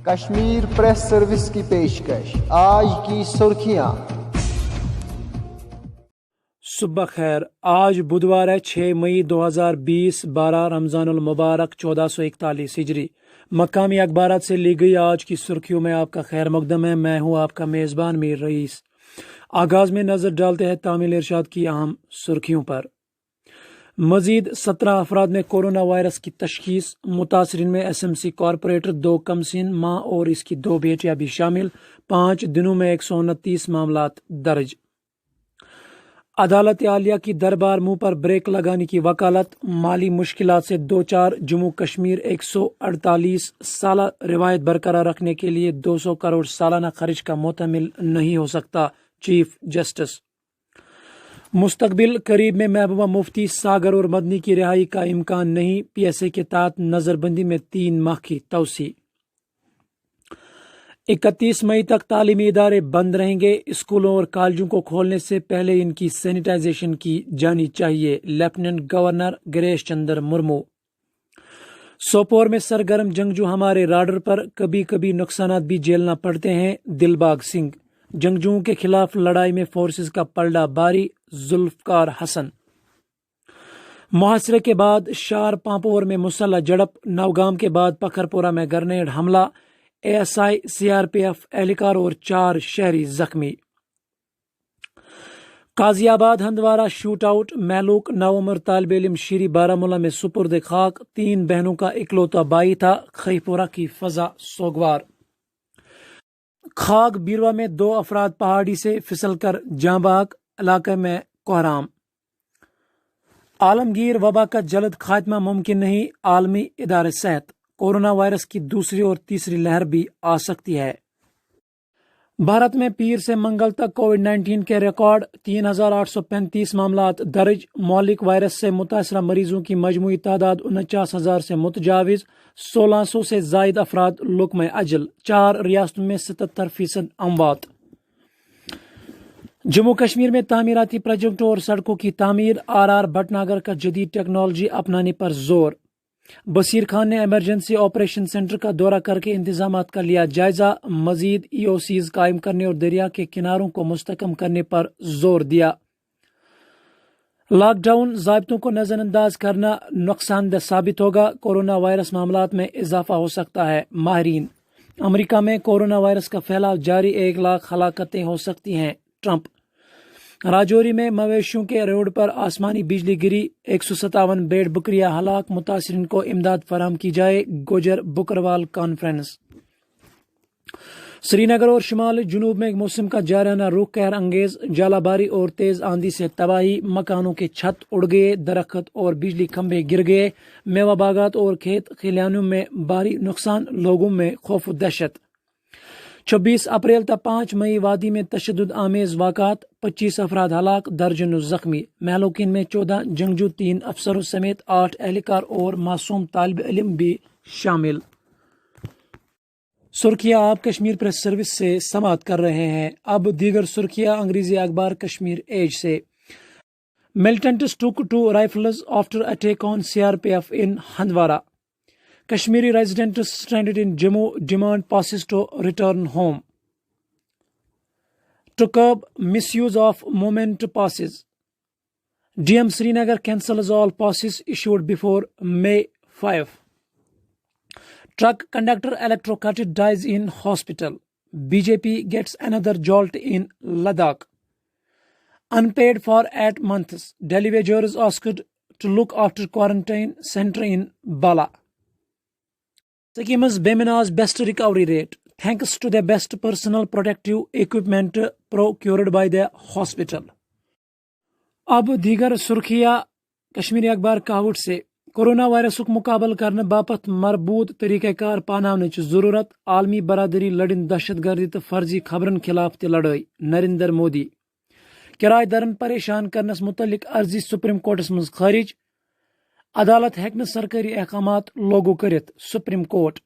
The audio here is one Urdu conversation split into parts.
کشمیر پریس سروس کی پیشکش آج کی سرخیاں۔ صبح خیر، آج بدوار ہے 6 مئی 2020، 12 رمضان المبارک 1441 ہجری۔ مقامی اخبارات سے لی گئی آج کی سرخیوں میں آپ کا خیر مقدم ہے۔ میں ہوں آپ کا میزبان میر رئیس۔ آغاز میں نظر ڈالتے ہیں تعمیل ارشاد کی اہم سرخیوں پر۔ مزید 17 افراد میں کورونا وائرس کی تشخیص، متاثرین میں ایس ایم سی کارپوریٹر، 2 کمسن ماں اور اس کی 2 بیٹیاں بھی شامل۔ 5 دنوں میں 129 معاملات درج۔ عدالت عالیہ کی دربار منہ پر بریک لگانے کی وکالت، مالی مشکلات سے دوچار جموں کشمیر 148 سالہ روایت برقرار رکھنے کے لیے 200 کروڑ سالانہ خرچ کا محتمل نہیں ہو سکتا، چیف جسٹس۔ مستقبل قریب میں محبوبہ مفتی ساگر اور مدنی کی رہائی کا امکان نہیں، پی ایس اے کے تحت نظر بندی میں 3 ماہ کی توسیع۔ 31 مئی تک تعلیمی ادارے بند رہیں گے، اسکولوں اور کالجوں کو کھولنے سے پہلے ان کی سینیٹائزیشن کی جانی چاہیے، لیفٹیننٹ گورنر گریش چندر مرمو۔ سوپور میں سرگرم جنگجو ہمارے راڈر پر، کبھی کبھی نقصانات بھی جھیلنا پڑتے ہیں، دلباغ سنگھ۔ جنگجوؤں کے خلاف لڑائی میں فورسز کا پلڑا باری، ذوالفقار حسن۔ محاصرے کے بعد شار پامپور میں مسلح جھڑپ، نوگام کے بعد پکھرپورہ میں گرنیڈ حملہ، A S I C R P F اہلکار اور 4 شہری زخمی۔ Qaziabad Handwara shoot out, محلوق 9 عمر طالب علم شیری بارہمولہ میں سپرد خاک، 3 بہنوں کا اکلوتا بھائی تھا، خیپورہ کی فضا سوگوار۔ خاک بیروا میں 2 افراد پہاڑی سے پھسل کر جاں بحق، علاقے میں کوہرام۔ عالمگیر وبا کا جلد خاتمہ ممکن نہیں، عالمی ادارہ صحت۔ کورونا وائرس کی دوسری اور تیسری لہر بھی آ سکتی ہے۔ بھارت میں پیر سے منگل تک کووڈ 19 کے ریکارڈ، 3835 معاملات درج۔ مہلک وائرس سے متاثرہ مریضوں کی مجموعی تعداد 49,000 سے متجاوز، 1600 سے زائد افراد لقمہ اجل، 4 ریاستوں میں 77% اموات۔ جموں کشمیر میں تعمیراتی پروجیکٹوں اور سڑکوں کی تعمیر، آر آر بھٹناگر کا جدید ٹیکنالوجی اپنانے پر زور۔ بصیر خان نے ایمرجنسی آپریشن سینٹر کا دورہ کر کے انتظامات کا لیا جائزہ، مزید ای او سیز قائم کرنے اور دریا کے کناروں کو مستحکم کرنے پر زور دیا۔ لاک ڈاؤن ضابطوں کو نظر انداز کرنا نقصان دہ ثابت ہوگا، کورونا وائرس معاملات میں اضافہ ہو سکتا ہے، ماہرین۔ امریکہ میں کورونا وائرس کا پھیلاؤ جاری، 1 لاکھ ہلاکتیں ہو سکتی ہیں، ٹرمپ۔ راجوری میں مویشیوں کے روڈ پر آسمانی بجلی گری، 157 بیڑ بکریاں ہلاک، متاثرین کو امداد فراہم کی جائے، گوجر بکروال کانفرنس۔ سری نگر اور شمال جنوب میں موسم کا جارحانہ رخ، قہر انگیز ژالہ باری اور تیز آندھی سے تباہی، مکانوں کے چھت اڑ گئے، درخت اور بجلی کھمبے گر گئے، میوہ باغات اور کھیت کھلیانوں میں بھاری نقصان، لوگوں میں خوف و دہشت۔ 26 اپریل تا 5 مئی وادی میں تشدد آمیز واقعات، 25 افراد ہلاک، درجنوں زخمی، مہلوکین میں 14 جنگجو، 3 افسروں سمیت 8 اہلکار اور معصوم طالب علم بھی شامل۔ سرخیاں آپ کشمیر پریس سروس سے سماعت کر رہے ہیں۔ اب دیگر سرخیاں انگریزی اخبار کشمیر ایج سے۔ Militants took 2 rifles after attack on C R P F in Handwara. Kashmiri residents stranded in Jammu demand passes to return home. To curb misuse of movement passes, DM Srinagar cancels all passes issued before May 5. Truck conductor electrocuted dies in hospital. BJP gets another jolt in Ladakh. Unpaid for 8 months, Delhi villagers asked to look after quarantine center in Bala. Sikim's Bemina's best recovery rate, thanks to the best personal protective equipment procured by the hospital. اب دیگر سرخیاں کشمیری اخبار کاوٹ سے۔ کورونا وائرس مقابل کرنے باپت مربوط طریقہ کار پاناونچ ضرورت، عالمی برادری لڑن دہشت گردی تو فرضی خبرن خلاف تہ لڑائی، نریندر مودی۔ کرایہ دارن پریشان کرنس متعلق عرضی سپریم کورٹس مز خارج، عدالت ہیکہ سرکاری احکامات لاگو کرت، سپریم کورٹ۔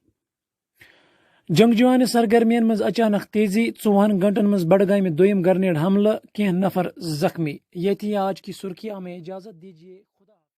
جنگجوانہ سرگرمین مز اچانک تیزی، 24 گھنٹن مز بڈگامہ دویم گرنیڈ حملہ، کینہ نفر زخمی۔ یہ تھی آج کی سرخیاں، ہمیں اجازت دیجیے۔